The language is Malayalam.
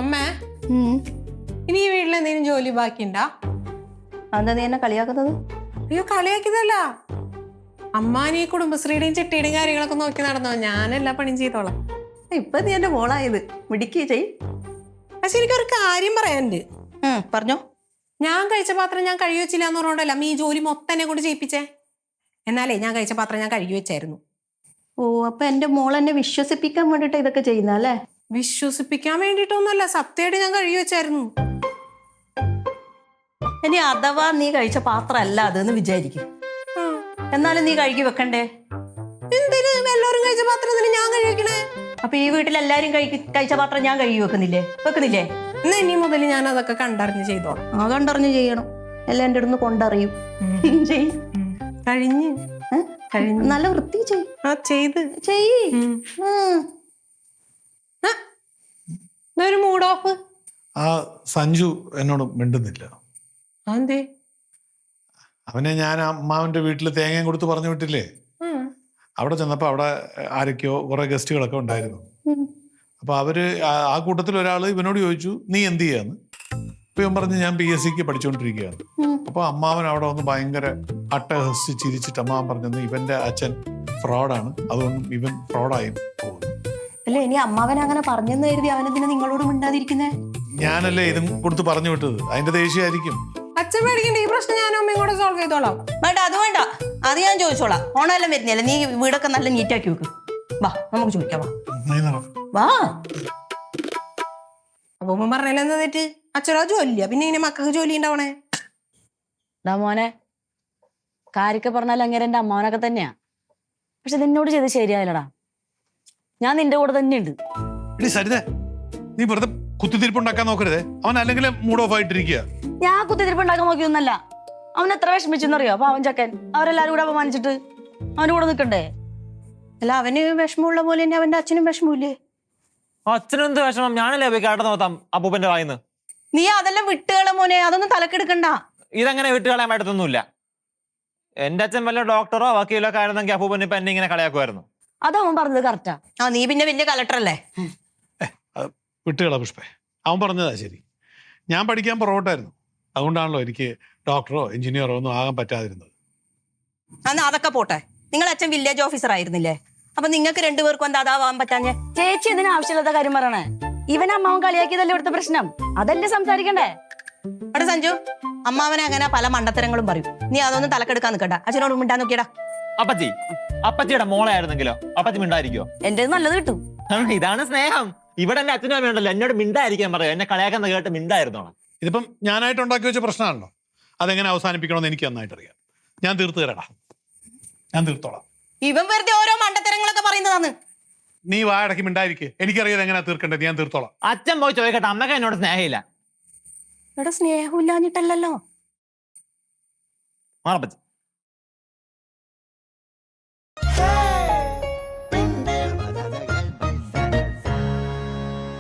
അമ്മേ ഇനി ഈ വീട്ടിൽ എന്തെങ്കിലും ജോലി ബാക്കിയുണ്ടാ? അതെന്താ നീ എന്നെ കളിയാക്കുന്നത്? അയ്യോ കളിയാക്കിയതല്ല. അമ്മാനി കുടുംബശ്രീയുടെയും ചിട്ടിയുടെയും കാര്യങ്ങളൊക്കെ നോക്കി നടന്നോ, ഞാനെല്ലാ പണിയും ചെയ്തോളാം. ഇപ്പൊ നീ എന്റെ മോളായത്. മിടിക്കുക ചെയ്. പക്ഷെ എനിക്കൊരു കാര്യം പറയാനുണ്ട്. പറഞ്ഞോ. ഞാൻ കഴിച്ച പാത്രം ഞാൻ കഴുകി വെച്ചില്ല എന്ന് പറഞ്ഞോണ്ടല്ല ഈ ജോലി മൊത്തം എന്നെ കൊണ്ട് ചെയ്യിപ്പിച്ചേ. എന്നാലേ ഞാൻ കഴിച്ച പാത്രം ഞാൻ കഴുകി വെച്ചായിരുന്നു. ഓ, അപ്പൊ എന്റെ മോൾ എന്നെ വിശ്വസിപ്പിക്കാൻ വേണ്ടിട്ട് ഇതൊക്കെ ചെയ്യുന്ന അല്ലേ? വിശ്വസിപ്പിക്കാൻ വേണ്ടിട്ടൊന്നുമല്ല, സത്യമായിട്ട് ഞാൻ കഴുകി വെച്ചായിരുന്നു. ഇനി അഥവാ നീ കഴിച്ച പാത്രം അല്ല അതെന്ന് വിചാരിക്കും, എന്നാലും നീ കഴുകി വെക്കണ്ടേ? എന്തിന് എല്ലാവരും കഴിച്ച പാത്രം ഞാൻ കഴുകി വെക്കണേ? അപ്പൊ ഈ വീട്ടിൽ എല്ലാരും കഴിച്ച പാത്രം ഞാൻ കഴുകി വെക്കുന്നില്ലേ? എന്നാ ഇനി മുതൽ ഞാൻ അതൊക്കെ കണ്ടറിഞ്ഞ് ചെയ്തോളാം. ആ, കണ്ടറിഞ്ഞ് ചെയ്യണം. എല്ലാം എന്റെ അടുത്ത് കൊണ്ടറിയും. കഴിഞ്ഞ് നല്ല വൃത്തി ചെയ്ത് ഒരു മൂഡ് ഓഫ്. ആ സഞ്ജു എന്നോട് മിണ്ടുന്നില്ല. അതെന്തേ? അവനെ ഞാൻ അമ്മാവന്റെ വീട്ടിൽ തേങ്ങയും കൊടുത്ത് പറഞ്ഞു വിട്ടില്ലേ? അവിടെ ചെന്നപ്പോ അവിടെ ആരൊക്കെയോ കുറെ ഗസ്റ്റുകളൊക്കെ ഉണ്ടായിരുന്നു. അപ്പൊ അവര് ആ കൂട്ടത്തിൽ ഒരാള് ഇവനോട് ചോദിച്ചു, നീ എന്ത് ചെയ്യാന്ന്? ഇപ്പൊ ഇവൻ പറഞ്ഞു, ഞാൻ PSCക്ക് പഠിച്ചുകൊണ്ടിരിക്കുകയാണ്. അപ്പൊ അമ്മാവൻ അവിടെ വന്ന് ഭയങ്കര അട്ടഹസിച്ച് ചിരിച്ചിട്ട് അമ്മാവൻ പറഞ്ഞത് ഇവന്റെ അച്ഛൻ ഫ്രോഡാണ്, അതുകൊണ്ട് ഇവൻ ഫ്രോഡായി പോകുന്നു. അല്ല, ഇനി അമ്മാവൻ അങ്ങനെ പറഞ്ഞെന്ന് കരുതി അവനെന്തിനാ നിങ്ങളോട് മിണ്ടാതിരിക്കുന്നേ? ഞാനല്ലേ ഇതും കൊടുത്ത് പറഞ്ഞു വിട്ടത്, അതിന്റെ ദേഷ്യമായിരിക്കും. അച്ഛൻ പേടിക്കണ്ട, ഈ പ്രശ്നം ഞാനും അമ്മയും കൂടെ സോൾവ് ചെയ്തോളാം. വേണ്ട, അത് വേണ്ട, അത് ഞാൻ ചോദിച്ചോളാം. ഓണമെല്ലാം വരുന്നില്ല, നീ വീടൊക്കെ നല്ല നീറ്റാക്കി വെക്ക്. വാ, നമുക്ക് ചോദിക്കാം. വാ. അപ്പൊ പറഞ്ഞല്ലോ എന്താ തെറ്റ്? അച്ഛനോ ജോലിയില്ല, പിന്നെ ഇങ്ങനെ മക്കൾക്ക് ജോലി ഉണ്ടാവണേ? മോനെ, കാര്യൊക്കെ പറഞ്ഞാൽ അങ്ങനെ എന്റെ അമ്മാവനൊക്കെ തന്നെയാ. പക്ഷെ നിന്നോട് ചെയ്ത് ശരിയായില്ലടാ. ഞാൻ നിന്റെ കൂടെ തന്നെ ഉണ്ട്. നീ വെറുതെ കുത്തിത്തിരിപ്പുണ്ടാക്കാൻ നോക്കരുതേ. അവൻ അല്ലെങ്കിൽ മൂഡ് ഓഫ് ആയിട്ടിരിക്കുക. ഞാൻ കുത്തിത്തിരിപ്പുണ്ടാക്കാൻ നോക്കിയൊന്നല്ല. അവൻ എത്ര വിഷമിച്ചെന്നറിയോ? അപ്പൊ അവൻ ചക്കൻ അവരെല്ലാരും കൂടെ അപമാനിച്ചിട്ട് അവന്റെ കൂടെ നിൽക്കണ്ടേ? അല്ല, അവന് വിഷമമുള്ള പോലെ തന്നെ അവന്റെ അച്ഛനും വിഷമമില്ലേ? അച്ഛനെന്ത് വിഷമം? ഞാനല്ലേ പോയി കേട്ട നോത്താം അപ്പൂപ്പന്റെ വായിന്ന്. നീ അതെല്ലാം വിട്ടുകള മോനെ, അതൊന്നും തലക്കെടുക്കണ്ട. ഇതങ്ങനെ വിട്ടുകളയാൻ പറ്റത്തൊന്നുമില്ല. എന്റെ അച്ഛൻ വല്ല ഡോക്ടറോ വക്കീലോ ഒക്കെ ആയിരുന്നെങ്കിൽ അപ്പൂപ്പൻ ഇപ്പൊ എന്നെ ഇങ്ങനെ കളയാക്കുമായിരുന്നു. അതവൻ പറഞ്ഞത് കറക്റ്റാ. ആ, നീ പിന്നെ വലിയ കളക്ടർ അല്ലേ? വിട്ടുകള പുഷ്പേ, അവൻ പറഞ്ഞതാ ശരി. ഞാൻ പഠിക്കാൻ പുറകോട്ടായിരുന്നു, അതുകൊണ്ടാണല്ലോ എനിക്ക് ഡോക്ടറോ എഞ്ചിനീയറോ ഒന്നും ആകാൻ പറ്റാതിരുന്നത്. എന്നാ അതൊക്കെ പോട്ടെ, നിങ്ങൾ അച്ഛൻ വില്ലേജ് ഓഫീസർ ആയിരുന്നില്ലേ? അപ്പൊ നിങ്ങൾക്ക് രണ്ടുപേർക്കും എന്താ അതാവാൻ പറ്റാഞ്ഞേ? ചേച്ചി ഇതിന് ആവശ്യമില്ലാത്ത കാര്യം പറയണേ. ഇവൻ അമ്മാവൻ കളിയാക്കിയതല്ലേ ഇവിടുത്തെ പ്രശ്നം, അതല്ലേ സംസാരിക്കണ്ടേ? അവിടെ സഞ്ജു, അമ്മാവനെ അങ്ങനെ പല മണ്ടത്തരങ്ങളും പറയും. നീ അതൊന്നും തലക്കെടുക്കാൻ നിൽക്കണ്ട. അച്ഛനോട് മിണ്ടാൻ നോക്കിയടാ. അപ്പച്ചിയുടെ മോളായിരുന്നെങ്കിലോ അപ്പച്ചി മിണ്ടായിരിക്കോ? എന്റെ നല്ലത് കിട്ടും. ഇതാണ് സ്നേഹം. ഇവിടെ എന്റെ അച്ഛനും അമ്മയുണ്ടല്ലോ, എന്നോട് മിണ്ടായിരിക്കാൻ പറയോ? എന്നെ കളയാക്കുന്ന കേട്ട് മിണ്ടായിരുന്നോളാം. ഇതിപ്പം ഞാനായിട്ട് ഉണ്ടാക്കി വെച്ച പ്രശ്നമാണല്ലോ, അതെങ്ങനെ അവസാനിപ്പിക്കണമെന്ന് എനിക്ക് നന്നായിട്ട് അറിയാം. ഞാൻ തീർത്തു തരാടാ, ഞാൻ തീർത്തോളാം. ഇവൻ വെറുതെ ഓരോ മണ്ടത്തരങ്ങളൊക്കെ പറയുന്നതാണ്. നീ വാടക്ക് മിണ്ടായിരിക്കെ, എനിക്കറിയാം എങ്ങനെയാ തീർക്കേണ്ടത്. ഞാൻ തീർത്തോളാം. അച്ഛൻ പോയി ചോദിക്കട്ടെ, അമ്മക്ക് എന്നോട് സ്നേഹമില്ല. ഇവിടെ സ്നേഹമില്ലാഞ്ഞിട്ടല്ലോ. മാറപ്പച്ചി